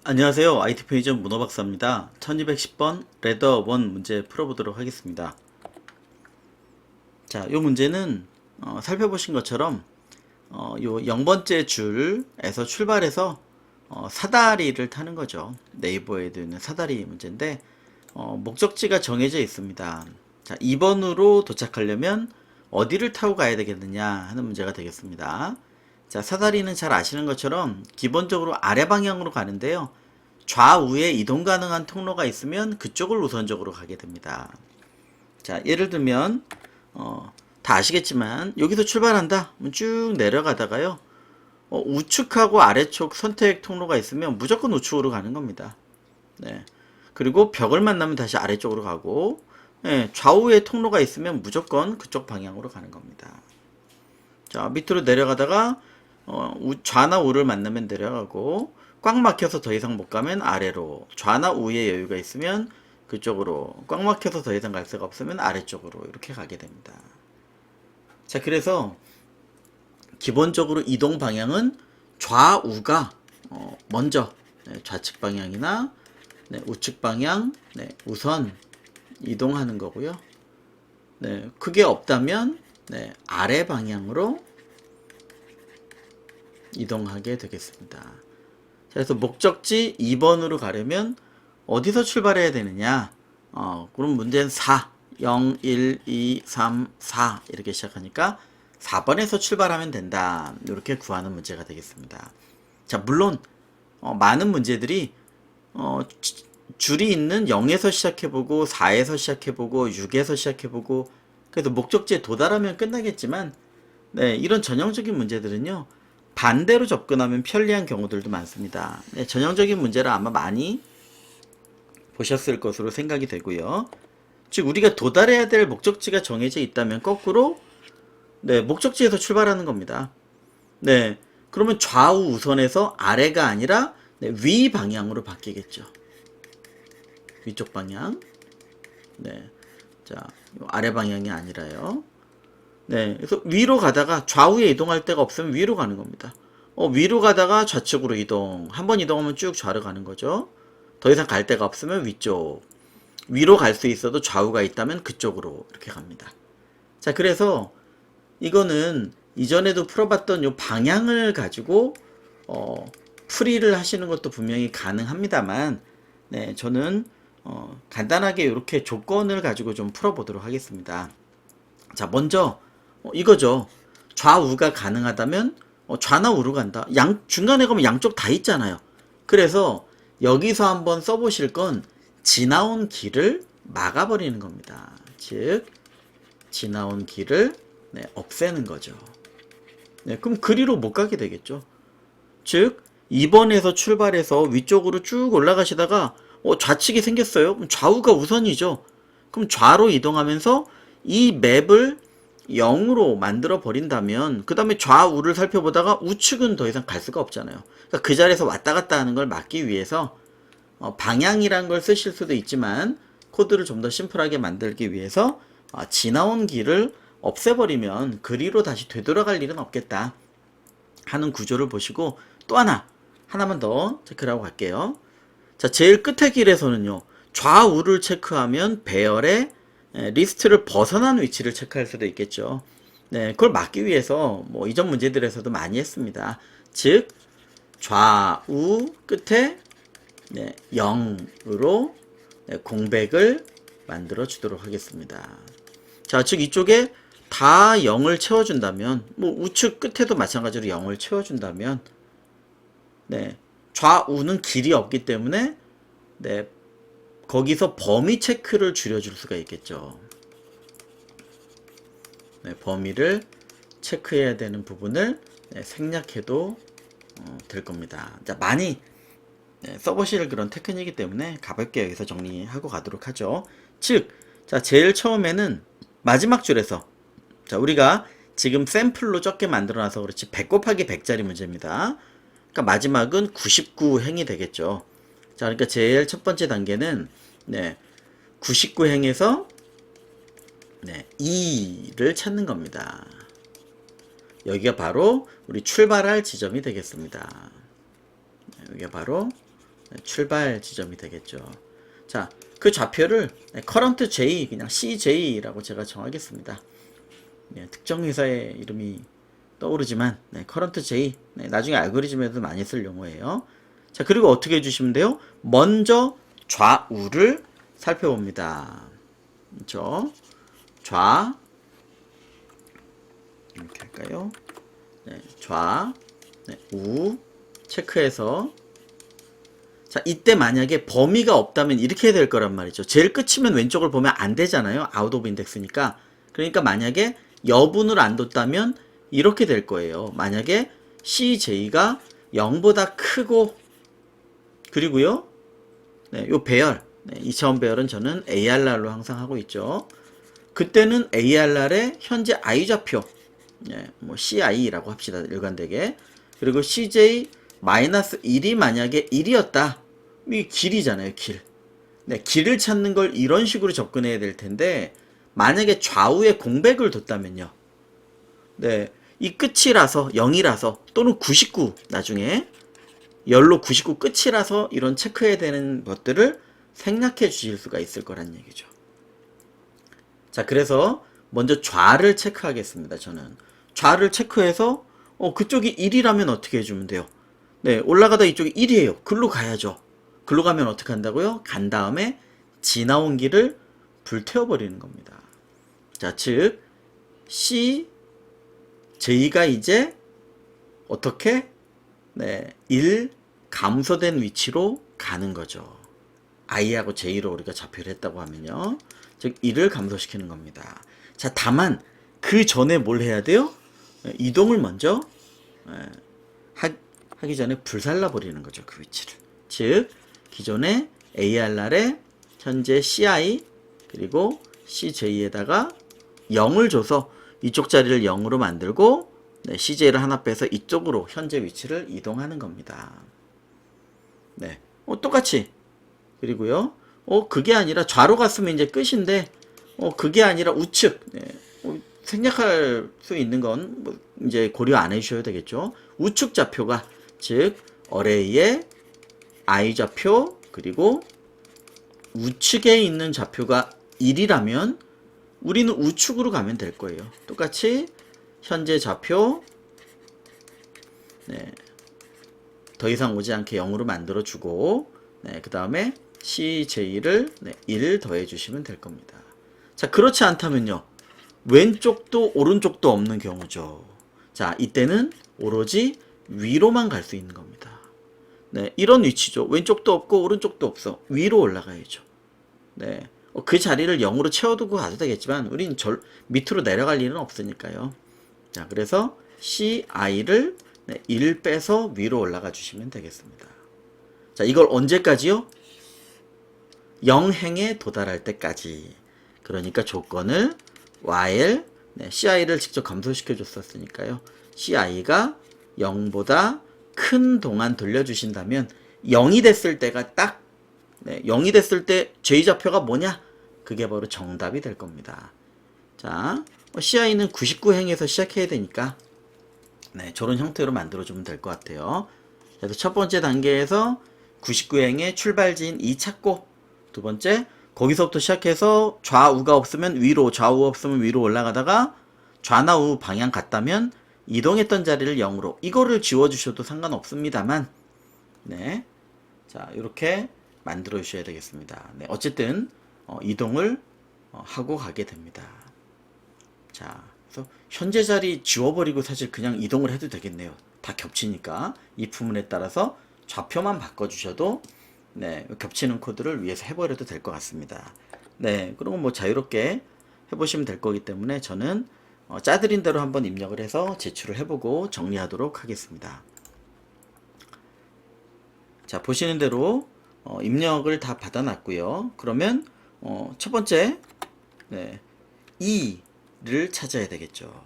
안녕하세요. IT 편의점 문어박사입니다. 1210번 레더 1 문제 풀어보도록 하겠습니다. 자, 이 문제는 살펴보신 것처럼 요 0번째 줄에서 출발해서 사다리를 타는 거죠. 네이버에도 있는 사다리 문제인데 목적지가 정해져 있습니다. 자, 2번으로 도착하려면 어디를 타고 가야 되겠느냐 하는 문제가 되겠습니다. 자, 사다리는 잘 아시는 것처럼 기본적으로 아래 방향으로 가는데요. 좌우에 이동 가능한 통로가 있으면 그쪽을 우선적으로 가게 됩니다. 자, 예를 들면 다 아시겠지만 여기서 출발한다. 쭉 내려가다가요. 우측하고 아래쪽 선택 통로가 있으면 무조건 우측으로 가는 겁니다. 네. 그리고 벽을 만나면 다시 아래쪽으로 가고, 네, 좌우에 통로가 있으면 무조건 그쪽 방향으로 가는 겁니다. 자, 밑으로 내려가다가 좌나 우를 만나면 내려가고, 꽉 막혀서 더 이상 못 가면 아래로, 좌나 우에 여유가 있으면 그쪽으로, 꽉 막혀서 더 이상 갈 수가 없으면 아래쪽으로 이렇게 가게 됩니다. 자, 그래서 기본적으로 이동 방향은 좌우가 먼저 좌측 방향이나 우측 방향 우선 이동하는 거고요. 그게 없다면 아래 방향으로 이동하게 되겠습니다. 그래서 목적지 2번으로 가려면 어디서 출발해야 되느냐? 그럼 문제는 4, 0, 1, 2, 3, 4 이렇게 시작하니까 4번에서 출발하면 된다. 이렇게 구하는 문제가 되겠습니다. 자, 물론 많은 문제들이 줄이 있는 0에서 시작해보고 4에서 시작해보고 6에서 시작해보고 그래서 목적지에 도달하면 끝나겠지만 이런 전형적인 문제들은요. 반대로 접근하면 편리한 경우들도 많습니다. 전형적인 문제를 아마 많이 보셨을 것으로 생각이 되고요. 즉 우리가 도달해야 될 목적지가 정해져 있다면 거꾸로 목적지에서 출발하는 겁니다. 그러면 좌우 우선에서 아래가 아니라 위 방향으로 바뀌겠죠. 위쪽 방향. 자, 아래 방향이 아니라요. 그래서 위로 가다가 좌우에 이동할 데가 없으면 위로 가는 겁니다. 위로 가다가 좌측으로 이동. 한번 이동하면 쭉 좌로 가는 거죠. 더 이상 갈 데가 없으면 위쪽. 위로 갈 수 있어도 좌우가 있다면 그쪽으로 이렇게 갑니다. 자, 그래서 이거는 이전에도 풀어봤던 요 방향을 가지고 풀이를 하시는 것도 분명히 가능합니다만 저는 간단하게 이렇게 조건을 가지고 좀 풀어보도록 하겠습니다. 자, 먼저 이거죠. 좌우가 가능하다면 좌나 우로 간다. 중간에 가면 양쪽 다 있잖아요. 그래서 여기서 한번 써보실 건 지나온 길을 막아버리는 겁니다. 즉 지나온 길을 없애는 거죠. 그럼 그리로 못 가게 되겠죠. 즉 2번에서 출발해서 위쪽으로 쭉 올라가시다가 좌측이 생겼어요. 그럼 좌우가 우선이죠. 그럼 좌로 이동하면서 이 맵을 0으로 만들어 버린다면 그 다음에 좌우를 살펴보다가 우측은 더 이상 갈 수가 없잖아요. 그러니까 그 자리에서 왔다 갔다 하는 걸 막기 위해서 방향이란 걸 쓰실 수도 있지만 코드를 좀 더 심플하게 만들기 위해서 지나온 길을 없애버리면 그리로 다시 되돌아갈 일은 없겠다 하는 구조를 보시고 또 하나만 더 체크를 하고 갈게요. 자, 제일 끝의 길에서는요. 좌우를 체크하면 배열의 리스트를 벗어난 위치를 체크할 수도 있겠죠. 그걸 막기 위해서 뭐 이전 문제들에서도 많이 했습니다. 즉 좌우 끝에 0으로 공백을 만들어 주도록 하겠습니다. 자, 즉 이쪽에 다 0을 채워준다면 뭐 우측 끝에도 마찬가지로 0을 채워준다면 좌우는 길이 없기 때문에 거기서 범위 체크를 줄여줄 수가 있겠죠. 범위를 체크해야 되는 부분을 생략해도 될 겁니다. 자, 많이 써보실 그런 테크닉이기 때문에 가볍게 여기서 정리하고 가도록 하죠. 즉, 자, 제일 처음에는 마지막 줄에서 자, 우리가 지금 샘플로 적게 만들어놔서 그렇지 100 곱하기 100짜리 문제입니다. 그러니까 마지막은 99행이 되겠죠. 자, 그러니까 제일 첫 번째 단계는 99행에서 2를 찾는 겁니다. 여기가 바로 우리 출발할 지점이 되겠습니다. 여기가 바로 출발 지점이 되겠죠. 자, 그 좌표를 current J, 그냥 CJ라고 제가 정하겠습니다. 특정 회사의 이름이 떠오르지만 current J, 나중에 알고리즘에도 많이 쓸 용어예요. 자, 그리고 어떻게 해주시면 돼요? 먼저 좌우를 살펴봅니다. 그렇죠? 좌, 이렇게 할까요? 좌, 우 체크해서, 자, 이때 만약에 범위가 없다면 이렇게 될 거란 말이죠. 제일 끝이면 왼쪽을 보면 안 되잖아요. 아웃 오브 인덱스니까. 그러니까 만약에 여분을 안 뒀다면 이렇게 될 거예요. 만약에 CJ가 0보다 크고, 그리고요, 요 배열, 2차원 배열은 저는 ARR로 항상 하고 있죠. 그때는 ARR의 현재 I 좌표, 뭐 CI라고 합시다. 일관되게. 그리고 CJ-1이 만약에 1이었다. 이 길이잖아요, 길. 길을 찾는 걸 이런 식으로 접근해야 될 텐데, 만약에 좌우에 공백을 뒀다면요. 이 끝이라서 0이라서 또는 99 나중에 열로 99 끝이라서 이런 체크해야 되는 것들을 생략해 주실 수가 있을 거란 얘기죠. 자, 그래서 먼저 좌를 체크하겠습니다. 저는 좌를 체크해서 그쪽이 1이라면 어떻게 해주면 돼요? 올라가다 이쪽이 1이에요. 글로 가야죠. 글로 가면 어떻게 한다고요? 간 다음에 지나온 길을 불태워버리는 겁니다. 자, 즉 C, J가 이제 어떻게? 1 감소된 위치로 가는 거죠. I하고 J로 우리가 좌표를 했다고 하면요. 즉 1을 감소시키는 겁니다. 자, 다만 그 전에 뭘 해야 돼요? 이동을 먼저 하기 전에 불살라 버리는 거죠. 그 위치를. 즉 기존의 ARR에 현재 CI 그리고 CJ에다가 0을 줘서 이쪽 자리를 0으로 만들고 CJ를 하나 빼서 이쪽으로 현재 위치를 이동하는 겁니다. 똑같이. 그리고요. 그게 아니라 좌로 갔으면 이제 끝인데 그게 아니라 우측. 생략할 수 있는 건 뭐 이제 고려 안 해주셔야 되겠죠. 우측 좌표가 즉 어레이의 I 좌표 그리고 우측에 있는 좌표가 1이라면 우리는 우측으로 가면 될 거예요. 똑같이 현재 좌표 더 이상 오지 않게 0으로 만들어 주고 그 다음에 CJ를 1 더해 주시면 될 겁니다. 자, 그렇지 않다면요. 왼쪽도 오른쪽도 없는 경우죠. 자, 이때는 오로지 위로만 갈 수 있는 겁니다. 이런 위치죠. 왼쪽도 없고 오른쪽도 없어. 위로 올라가야죠. 그 자리를 0으로 채워두고 가도 되겠지만 우린 밑으로 내려갈 일은 없으니까요. 자, 그래서 CI를 1 빼서 위로 올라가 주시면 되겠습니다. 자, 이걸 언제까지요? 0행에 도달할 때까지. 그러니까 조건을 while CI를 직접 감소시켜 줬었으니까요. CI가 0보다 큰 동안 돌려주신다면 0이 됐을 때가 딱 0이 됐을 때 J좌표가 뭐냐? 그게 바로 정답이 될 겁니다. 자, CI는 99행에서 시작해야 되니까 저런 형태로 만들어주면 될 것 같아요. 그래서 첫 번째 단계에서 99행의 출발지인 2 찾고 두 번째 거기서부터 시작해서 좌우가 없으면 위로 좌우 없으면 위로 올라가다가 좌나 우 방향 같다면 이동했던 자리를 0으로 이거를 지워주셔도 상관없습니다만 자, 이렇게 만들어 주셔야 되겠습니다. 어쨌든 이동을 하고 가게 됩니다. 자, 그래서 현재 자리 지워버리고 사실 그냥 이동을 해도 되겠네요. 다 겹치니까 이 부분에 따라서 좌표만 바꿔주셔도 겹치는 코드를 위해서 해버려도 될 것 같습니다. 그리고 뭐 자유롭게 해보시면 될 거기 때문에 저는 짜드린 대로 한번 입력을 해서 제출을 해보고 정리하도록 하겠습니다. 자, 보시는 대로 입력을 다 받아놨고요. 그러면 첫 번째 E를 찾아야 되겠죠.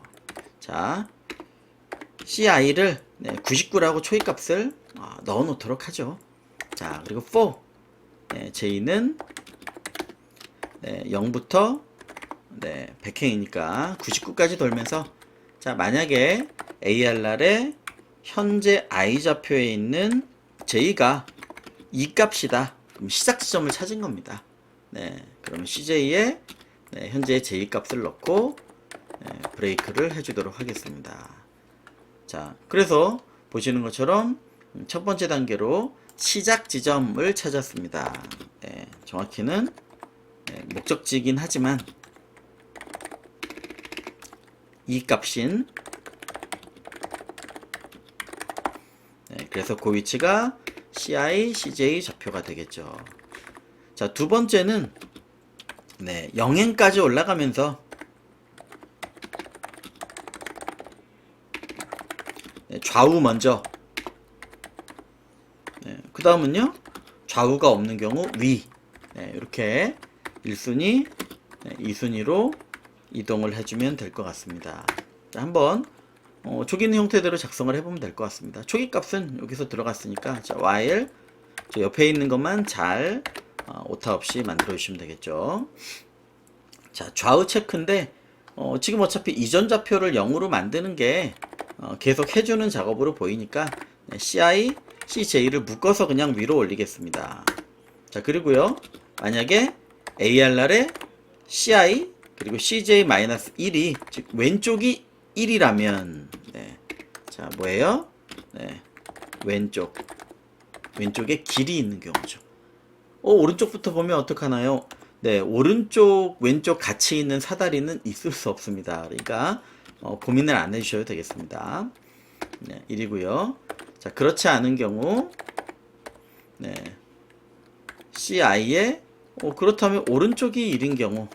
자, CI를 99라고 초이값을 넣어 놓도록 하죠. 자, 그리고 for J는 0부터 100행이니까 99까지 돌면서 자, 만약에 ARR의 현재 I 좌표에 있는 J가 이 값이다. 그럼 시작 지점을 찾은 겁니다. 네, 그러면 CJ에 네, 현재 j 값을 넣고 네, 브레이크를 해주도록 하겠습니다. 자, 그래서 보시는 것처럼 첫 번째 단계로 시작 지점을 찾았습니다. 네, 정확히는 네, 목적지이긴 하지만 이 값인 네, 그래서 그 위치가 CI, CJ 좌표가 되겠죠. 자, 두 번째는 네, 0행까지 올라가면서 네, 좌우 먼저 네, 그 다음은요 좌우가 없는 경우 위 네, 이렇게 1순위, 네, 2순위로 이동을 해주면 될 것 같습니다. 자, 한번 초기 있는 형태대로 작성을 해보면 될 것 같습니다. 초기 값은 여기서 들어갔으니까 자, while 저 옆에 있는 것만 잘 오타 없이 만들어 주시면 되겠죠. 자, 좌우 체크인데 지금 어차피 이전 좌표를 0으로 만드는 게 계속 해주는 작업으로 보이니까 네, CI, CJ를 묶어서 그냥 위로 올리겠습니다. 자, 그리고요 만약에 ARR에 CI 그리고 CJ-1이 즉 왼쪽이 1이라면 네. 자, 뭐예요? 네. 왼쪽에 길이 있는 경우죠. 오른쪽부터 보면 어떡하나요? 네, 오른쪽, 왼쪽 같이 있는 사다리는 있을 수 없습니다. 그러니까 고민을 안 해주셔도 되겠습니다. 네, 1이고요. 자, 그렇지 않은 경우 네, CI에 그렇다면 오른쪽이 1인 경우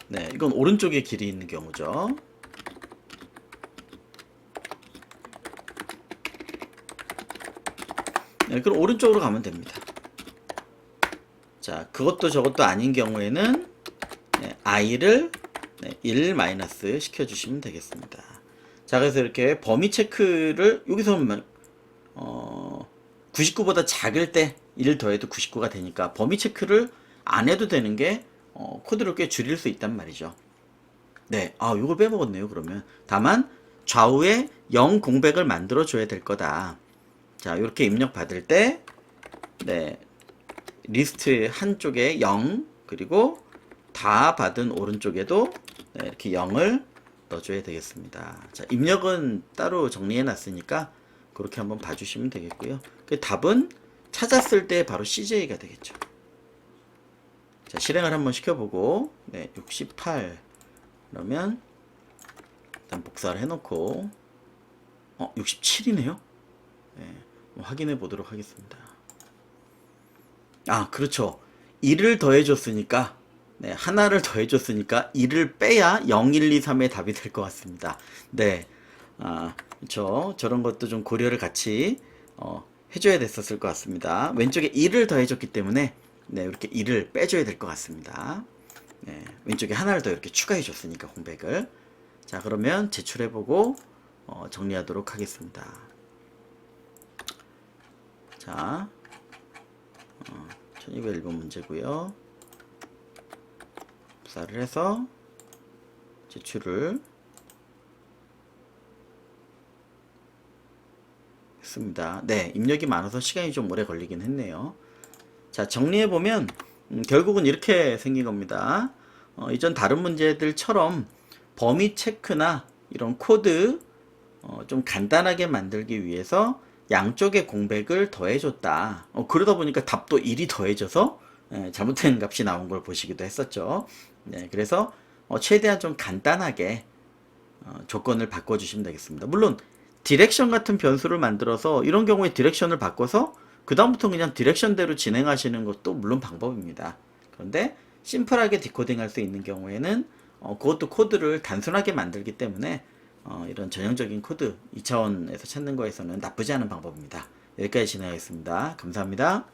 네, 이건 오른쪽에 길이 있는 경우죠. 네, 그럼 오른쪽으로 가면 됩니다. 자, 그것도 저것도 아닌 경우에는 네, i를 네, 1 마이너스 시켜주시면 되겠습니다. 자, 그래서 이렇게 범위 체크를 여기서 99보다 작을 때 1을 더해도 99가 되니까 범위 체크를 안 해도 되는 게 코드를 꽤 줄일 수 있단 말이죠. 네, 이걸 빼먹었네요. 그러면 다만 좌우에 0 공백을 만들어 줘야 될 거다. 자, 이렇게 입력 받을 때 네, 리스트 한쪽에 0 그리고 다 받은 오른쪽에도 네, 이렇게 0을 넣어줘야 되겠습니다. 자, 입력은 따로 정리해 놨으니까 그렇게 한번 봐주시면 되겠고요. 그 답은 찾았을 때 바로 CJ가 되겠죠. 자, 실행을 한번 시켜보고 네, 68 그러면 일단 복사를 해놓고 67이네요. 네, 확인해 보도록 하겠습니다. 그렇죠. 1을 더해줬으니까 네, 하나를 더해줬으니까 1을 빼야 0, 1, 2, 3의 답이 될 것 같습니다. 네, 그렇죠. 저런 것도 좀 고려를 같이 해줘야 됐었을 것 같습니다. 왼쪽에 1을 더해줬기 때문에 네, 이렇게 1을 빼줘야 될 것 같습니다. 네, 왼쪽에 하나를 더 이렇게 추가해 줬으니까 공백을. 자, 그러면 제출해보고 정리하도록 하겠습니다. 자, 1201번 문제고요. 복사를 해서 제출을 했습니다. 네, 입력이 많아서 시간이 좀 오래 걸리긴 했네요. 자, 정리해보면 결국은 이렇게 생긴 겁니다. 이전 다른 문제들처럼 범위 체크나 이런 코드 좀 간단하게 만들기 위해서 양쪽의 공백을 더해줬다. 그러다 보니까 답도 1이 더해져서 잘못된 값이 나온 걸 보시기도 했었죠. 네, 그래서 최대한 좀 간단하게 조건을 바꿔주시면 되겠습니다. 물론 디렉션 같은 변수를 만들어서 이런 경우에 디렉션을 바꿔서 그 다음부터 그냥 디렉션대로 진행하시는 것도 물론 방법입니다. 그런데 심플하게 디코딩 할 수 있는 경우에는 그것도 코드를 단순하게 만들기 때문에 이런 전형적인 코드 2차원에서 찾는 거에서는 나쁘지 않은 방법입니다. 여기까지 진행하겠습니다. 감사합니다.